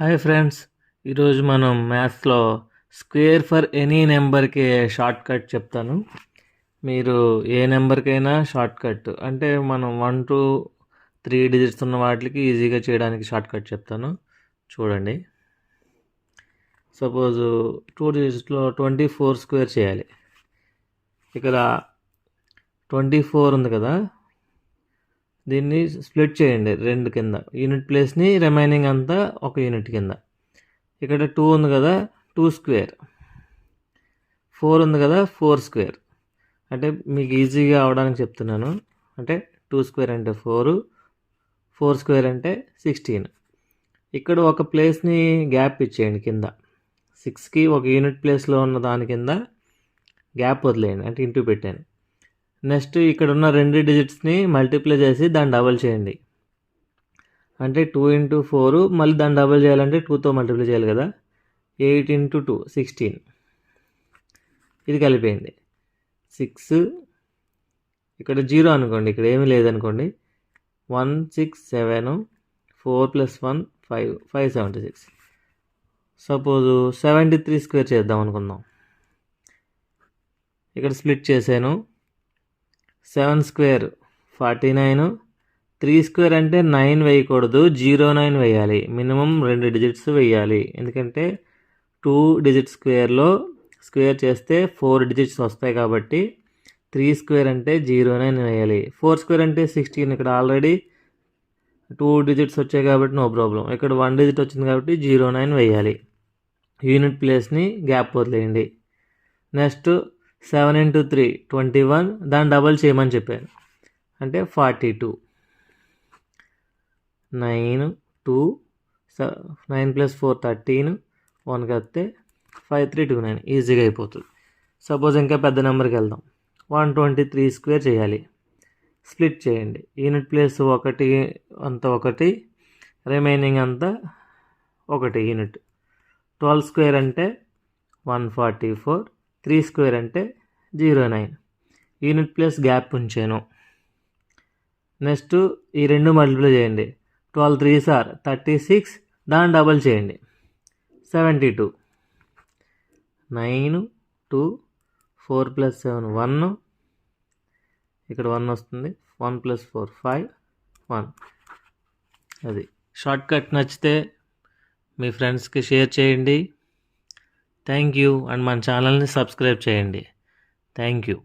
Hi friends, ఈరోజు మనం మ్యాథ్స్లో స్క్వేర్ ఫర్ ఎనీ నెంబర్కి షార్ట్ కట్ చెప్తాను. మీరు ఏ నెంబర్కైనా షార్ట్ కట్ అంటే మనం 1 to 3 డిజిట్స్ ఉన్న వాటికి ఈజీగా చేయడానికి షార్ట్ కట్ చెప్తాను. చూడండి, సపోజు 2 డిజిట్స్లో 24 స్క్వేర్ చేయాలి. ఇక్కడ 24 ఉంది కదా, దీన్ని స్ప్లిట్ చేయండి 2 కింద. యూనిట్ ప్లేస్ని రిమైనింగ్ అంతా ఒక యూనిట్ కింద. ఇక్కడ 2 ఉంది కదా, 2 స్క్వేర్. 4 ఉంది కదా, 4 స్క్వేర్. అంటే మీకు ఈజీగా అవడానికి చెప్తున్నాను. అంటే 2 స్క్వేర్ అంటే 4, 4 స్క్వేర్ అంటే 16. ఇక్కడ ఒక ప్లేస్ని గ్యాప్ ఇచ్చేయండి కింద. 6కి ఒక యూనిట్ ప్లేస్లో ఉన్న దాని కింద గ్యాప్ వదిలేయండి, అంటే ఇంటూ పెట్టాను. నెక్స్ట్ ఇక్కడ ఉన్న 2 డిజిట్స్ని మల్టిప్లై చేసి దాన్ని డబల్ చేయండి. అంటే 2 into 4, మళ్ళీ దాన్ని డబల్ చేయాలంటే 2తో మల్టిప్లై చేయాలి కదా. 8 into 2 16. ఇది కలిపేయండి. 6 ఇక్కడ 0 అనుకోండి, ఇక్కడ ఏమీ లేదనుకోండి. 1 6 7 4 + 1 5 576. సపోజు 73 స్క్వేర్ చేద్దాం అనుకుందాం. ఇక్కడ స్ప్లిట్ చేశాను. 7 స్క్వేర్ 49, 3 స్క్వేర్ అంటే 9 వేయకూడదు, 09 వేయాలి. మినిమం 2 డిజిట్స్ వేయాలి, ఎందుకంటే 2 డిజిట్ స్క్వేర్లో స్క్వేర్ చేస్తే 4 డిజిట్స్ వస్తాయి కాబట్టి 3 స్క్వేర్ అంటే 09 వేయాలి. 4 స్క్వేర్ అంటే 16. ఇక్కడ ఆల్రెడీ 2 డిజిట్స్ వచ్చాయి కాబట్టి నో ప్రాబ్లం. ఇక్కడ 1 డిజిట్ వచ్చింది కాబట్టి 09 వేయాలి. యూనిట్ ప్లేస్ని గ్యాప్ వదిలేయండి. నెక్స్ట్ 7 into 3 21, దాన్ని డబల్ చేయమని చెప్పాను, అంటే 42. 9 2 9 + 4 13, 1 కలిపితే 5329. ఈజీగా అయిపోతుంది. సపోజ్ ఇంకా పెద్ద నెంబర్కి వెళ్దాం. 123 స్క్వేర్ చేయాలి. స్ప్లిట్ చేయండి. యూనిట్ ప్లేస్ 1 అంతా 1, రిమైనింగ్ అంతా 1 యూనిట్. 12 స్క్వేర్ అంటే 144, 3 స్క్వేర్ అంటే 09. యూనిట్ ప్లేస్ గ్యాప్ ఉంచాను. నెక్స్ట్ ఈ 2 మల్టిప్లై చేయండి. 12 3s are 36, దాన్ని డబల్ చేయండి. 72. 9 2 4 + 7 1, ఇక్కడ 1 వస్తుంది. 1 + 4 5 1. అది షార్ట్ కట్. నచ్చితే మీ ఫ్రెండ్స్కి షేర్ చేయండి. Thank you. అండ్ మన ఛానల్ని సబ్స్క్రైబ్ చేయండి. Thank you.